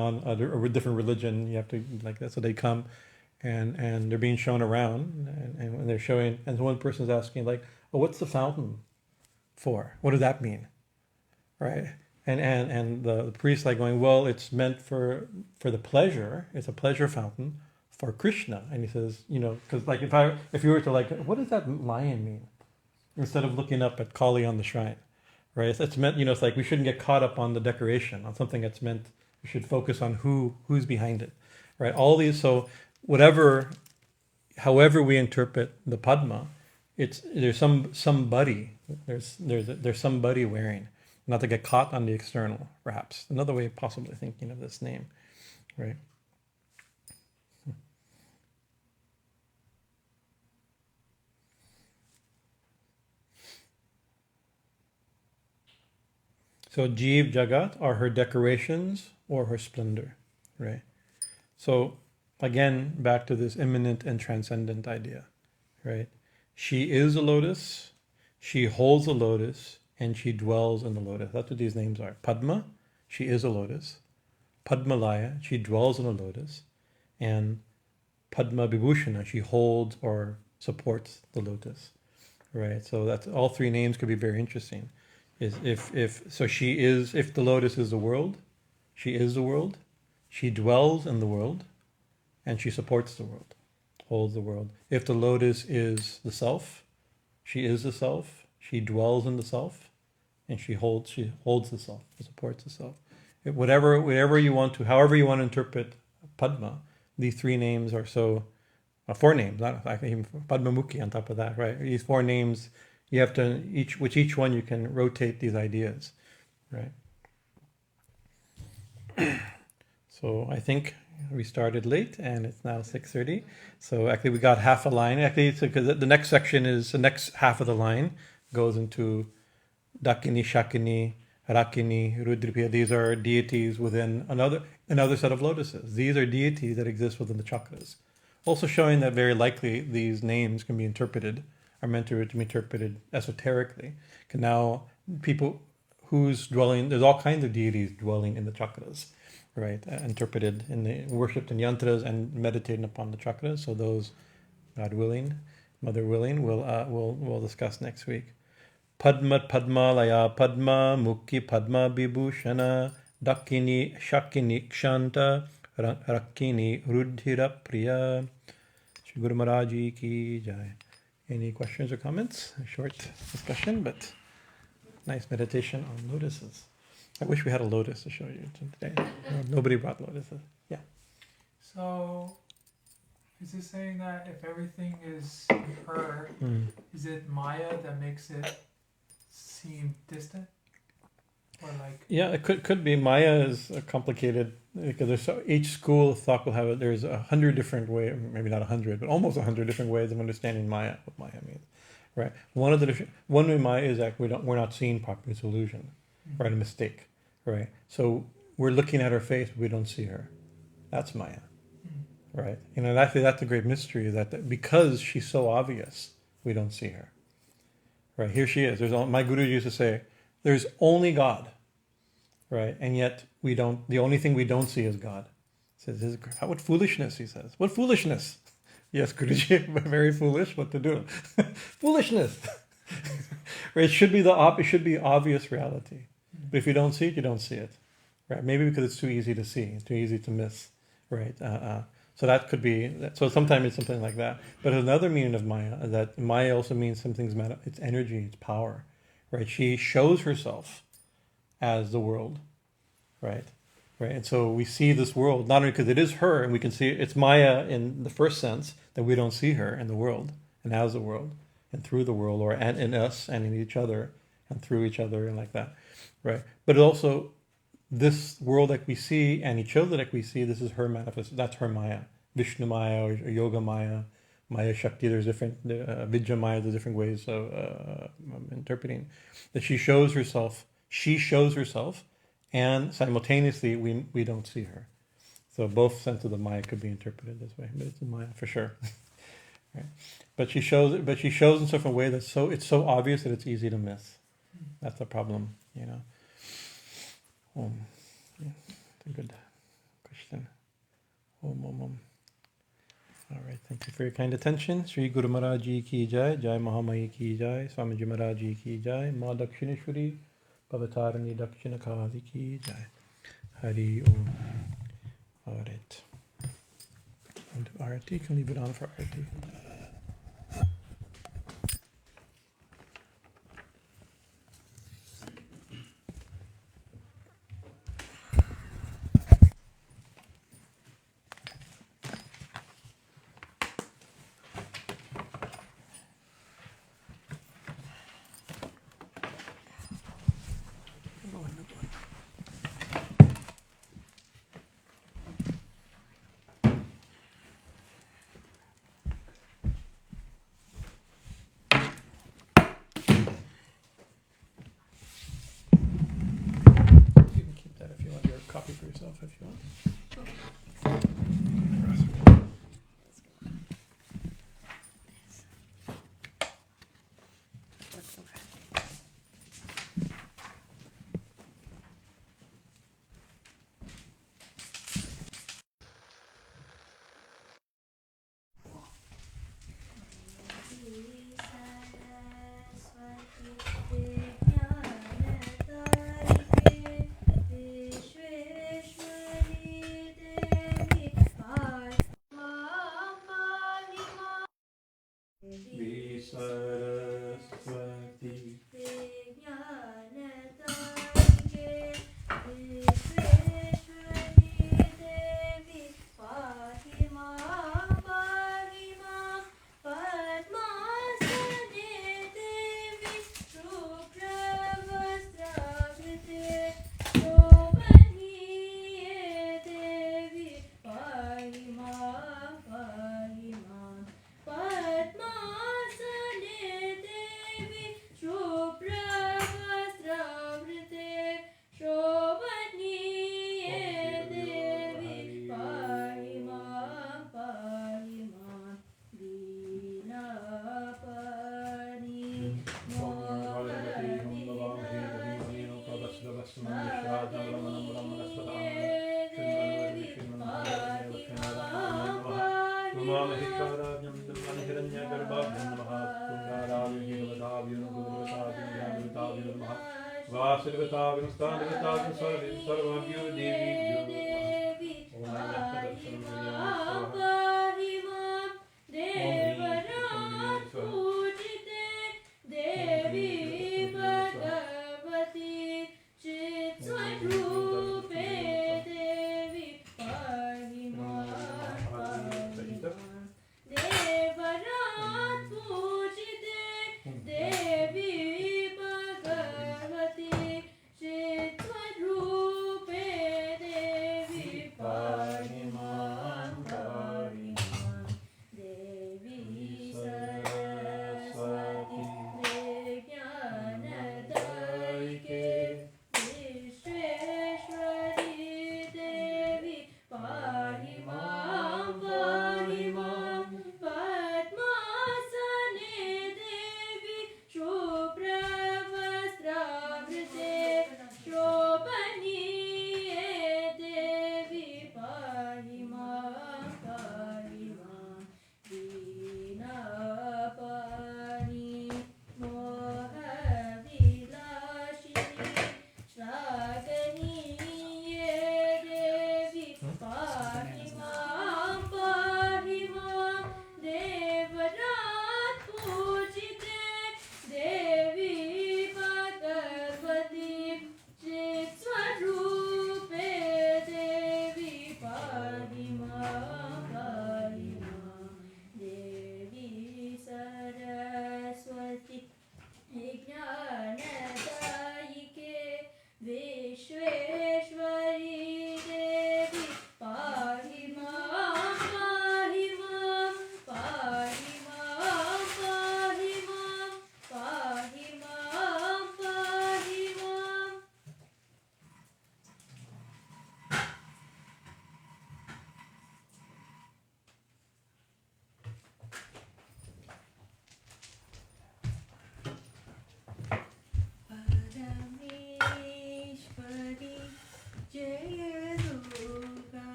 different religion. You have to like that, so they come. And they're being shown around, and they're showing, and one person's asking like, "Oh, what's the fountain for? What does that mean?" Right? And the priest like going, "Well, it's meant for the pleasure. It's a pleasure fountain for Krishna." And he says, because like if you were to like, what does that lion mean? Instead of looking up at Kali on the shrine, right? It's meant, it's like we shouldn't get caught up on the decoration, on something that's meant. We should focus on who's behind it, right? All these however we interpret the Padma, there's somebody wearing, not to get caught on the external, perhaps. Another way of possibly thinking of this name, right? So Jeev Jagat are her decorations or her splendor, right? So again, back to this immanent and transcendent idea, right? She is a lotus, she holds a lotus, and she dwells in the lotus. That's what these names are. Padma, she is a lotus. Padmā-layā, she dwells in a lotus. And padma-vibhūṣaṇā, she holds or supports the lotus, right? So that's all three names could be very interesting. If the lotus is the world, she is the world, she dwells in the world, and she supports the world, holds the world. If the lotus is the self, she is the self, she dwells in the self, and she holds the self, supports the self. However you want to interpret Padma, these three names are four names, not even padma-mukhī on top of that, right? These four names, you have to, each one you can rotate these ideas, right? So I think we started late and it's now 6:30. So actually we got half a line. Actually, because the next section is, the next half of the line goes into ḍākinī, śākinī, rākiṇī, rudhira-priyā. These are deities within another set of lotuses. These are deities that exist within the chakras. Also showing that very likely these names can be are meant to be interpreted esoterically. Because now people there's all kinds of deities dwelling in the chakras, right? Interpreted worshipped in yantras and meditating upon the chakras. So those, God willing, Mother willing, we'll discuss next week. padmā-layā, padma-mukhī, padma-vibhūṣaṇā, ḍākinī, śākinī, kṣāntā, rākiṇī, rudhira-priyā. Shri Guru Maharaj Ji ki jai. Any questions or comments? A short discussion, but nice meditation on lotuses. I wish we had a lotus to show you today. Nobody brought lotuses. Yeah. So, is it saying that if everything is her, is it Maya that makes it seem distant? Or like? Yeah, it could be. Maya is complicated because each school of thought will have there's 100 different ways, maybe not 100, but almost 100 different ways of understanding Maya. What Maya means, right? One way Maya is that we're not seeing properly. It's illusion, right? A mistake, right? So we're looking at her face, but we don't see her. That's Maya, right? That's a great mystery. That because she's so obvious, we don't see her. Right, here she is. My guru used to say, there's only God, right? And yet the only thing we don't see is God. He says, what foolishness, he says. What foolishness? Yes, Guruji, very foolish, what to do? Foolishness. Right, it should be obvious reality. But if you don't see it, you don't see it. Right? Maybe because it's too easy to see, it's too easy to miss. Right? So that could be, so sometimes it's something like that. But another meaning of Maya is that Maya also means something's it's energy, it's power, right? She shows herself as the world, right? And so we see this world, not only because it is her, and we can see it's Maya in the first sense, that we don't see her in the world, and as the world, and through the world, or and in us, and in each other, and through each other, and like that, right? But also, this world that we see and each other that we see, this is her manifest. That's her Maya, Vishnu Maya or Yoga Maya, Maya Shakti. There's different Vidya Maya. There's different ways of interpreting that she shows herself. She shows herself, and simultaneously we don't see her. So both senses of the Maya could be interpreted this way, but it's a Maya for sure. Right? But she shows in such a way that it's so obvious that it's easy to miss. That's the problem, Yeah, it's a good question. Om. All right, thank you for your kind attention. Shri Guru Maharaj Ji ki jai, Jai Mahamayi ki jai, Swami Maharaj Ji ki jai, Ma Dakshineshwari, Pavatarani Dakshina Kālī ki jai. Hari Om. All right. And arati, can leave it on for arati. copy for yourself if you want.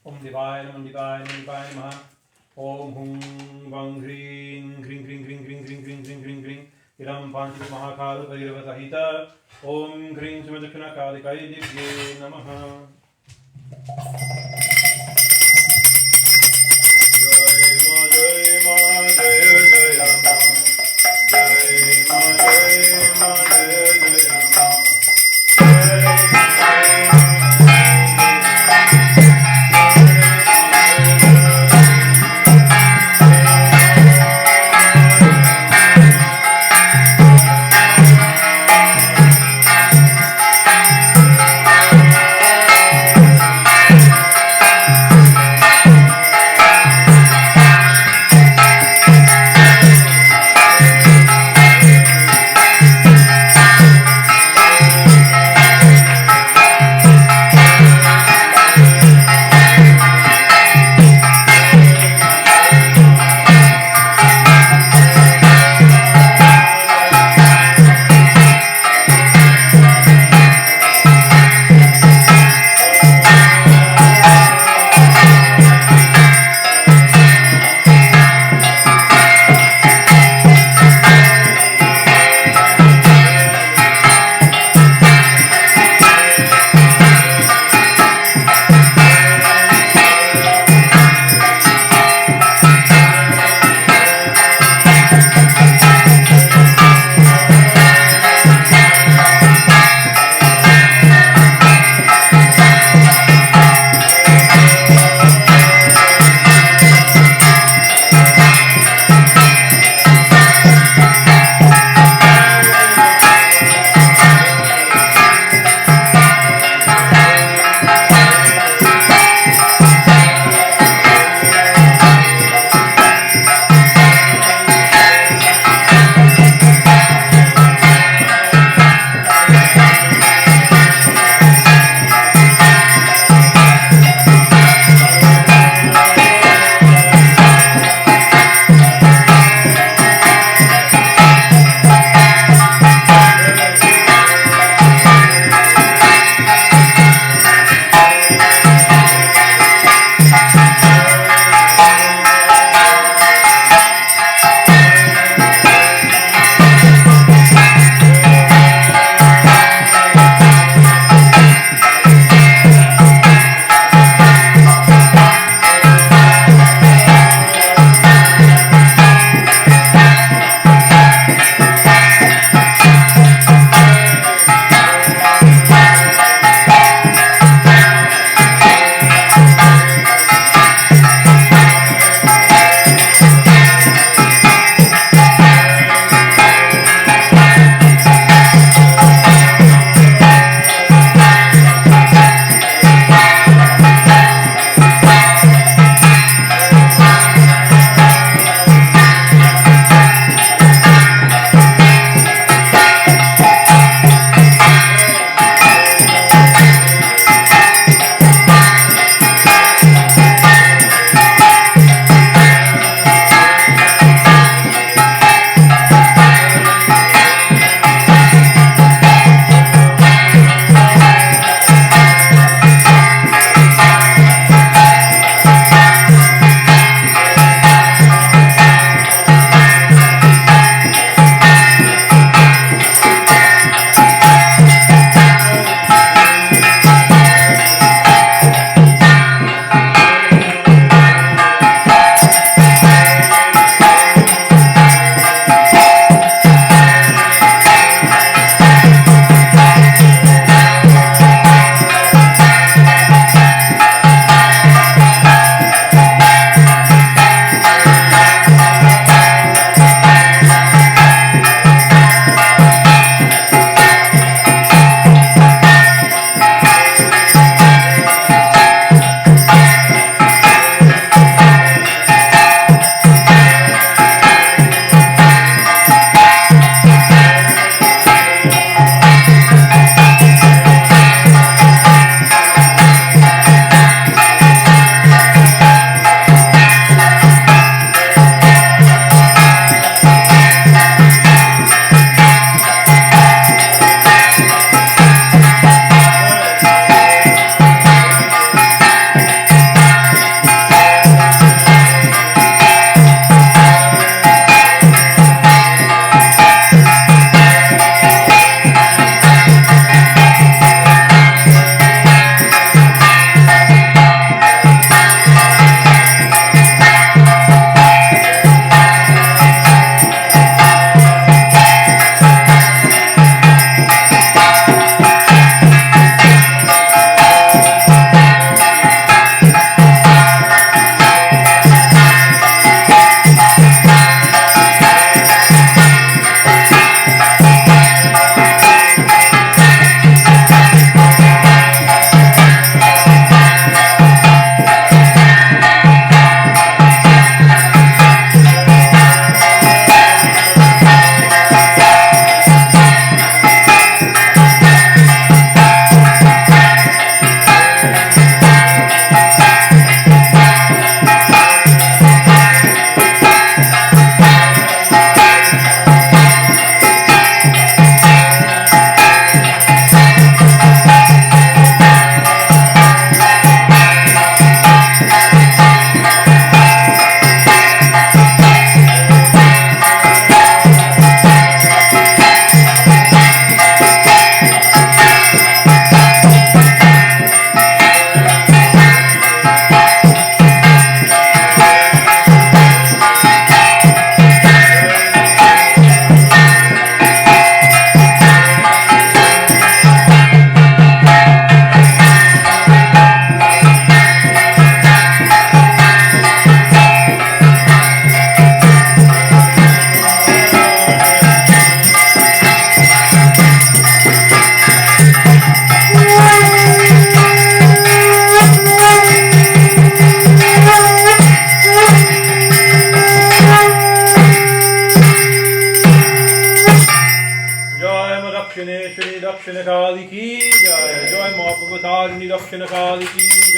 Om Divaya Namah Divaya Namah Divaya Namah. Om Hum Vang Hring Hring Hring Hring Hring Hring Hring Hring Hring Hring Iram Panchit Mahakal Pariravasahita. Om Hring Sumadakshana Kalikai Divye Namaha. Jai Ma Jai Ma Jai Jai Ma Jai Ma Jai Ma Jai Jai Ma Jai Ma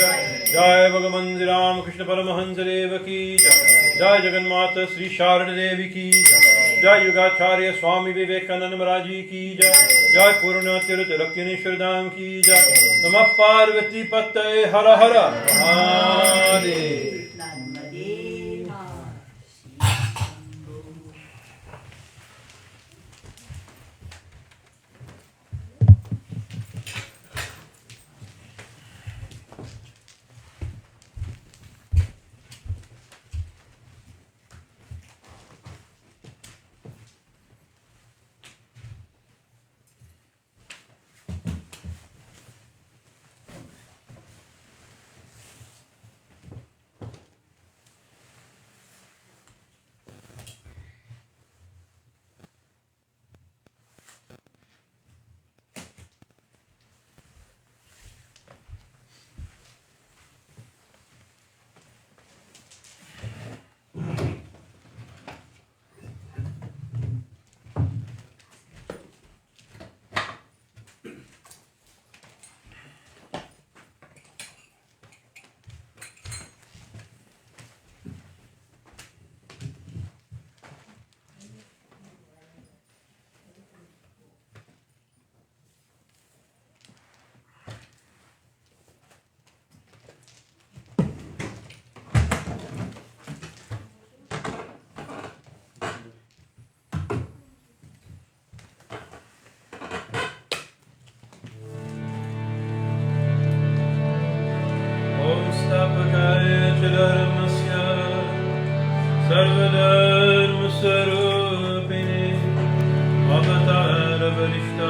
जय। जय भगवान श्री रामकृष्ण परमहंस देव की जय। जय जगन्माता श्री शारदा देवी की जय। जय युगाचार्य स्वामी विवेकानंद महाराज जी की जय। जय पूर्ण तीर्थ ऋक्किणीश्वर धाम की जय। नमः पार्वती पतये हर हर महादेव। सर्वधर्मस्वरूपिणे अवतारवरिष्ठाय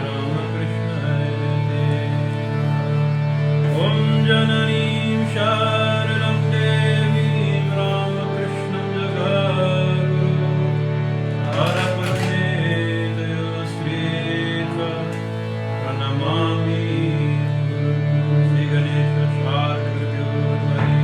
रामकृष्णाय ते। ॐ जननीं शारदां देवीं रामकृष्णं जगद्गुरुं हरपरिणेतयोस्त्रीत्वा प्रणमामि श्रीगणेश शारदाभ्यो नमः।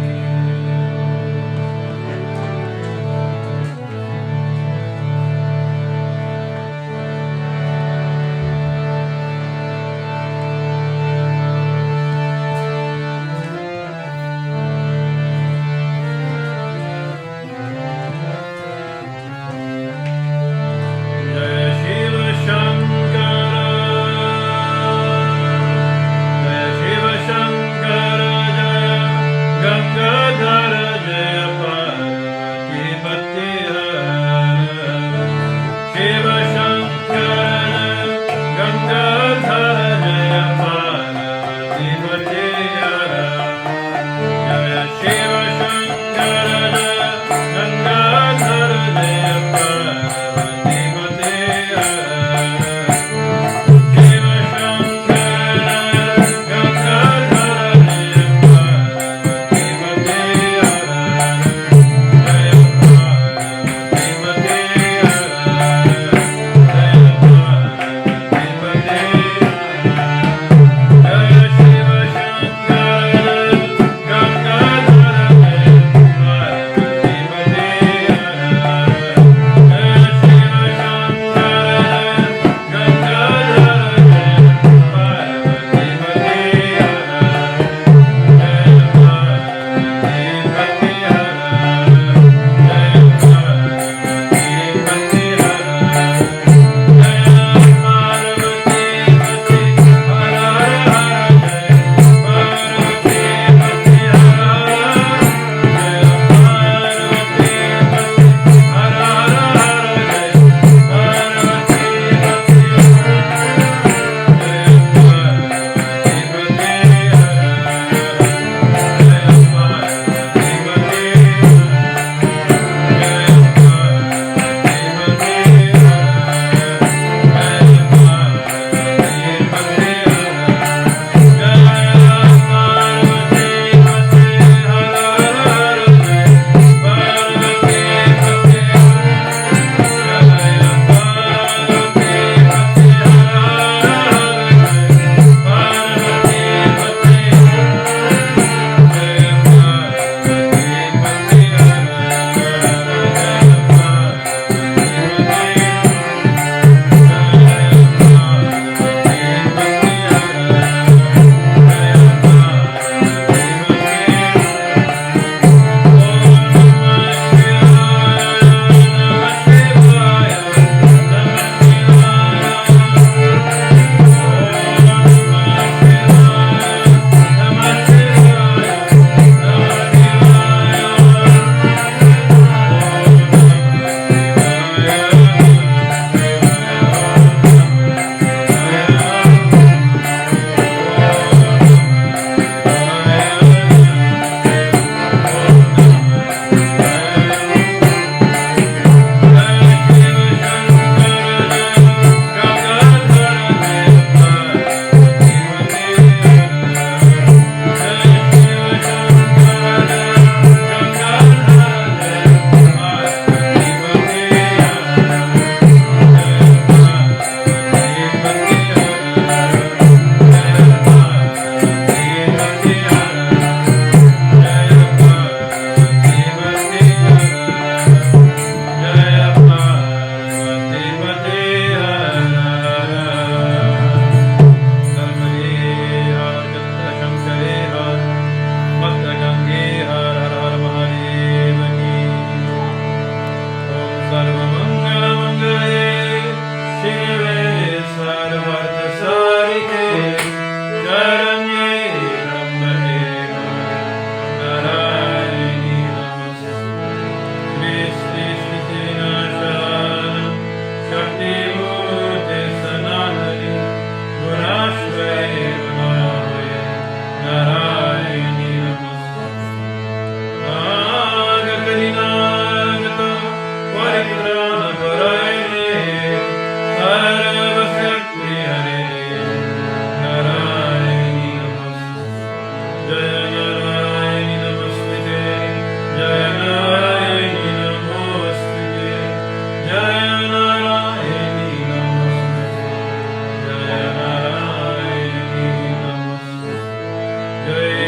Jai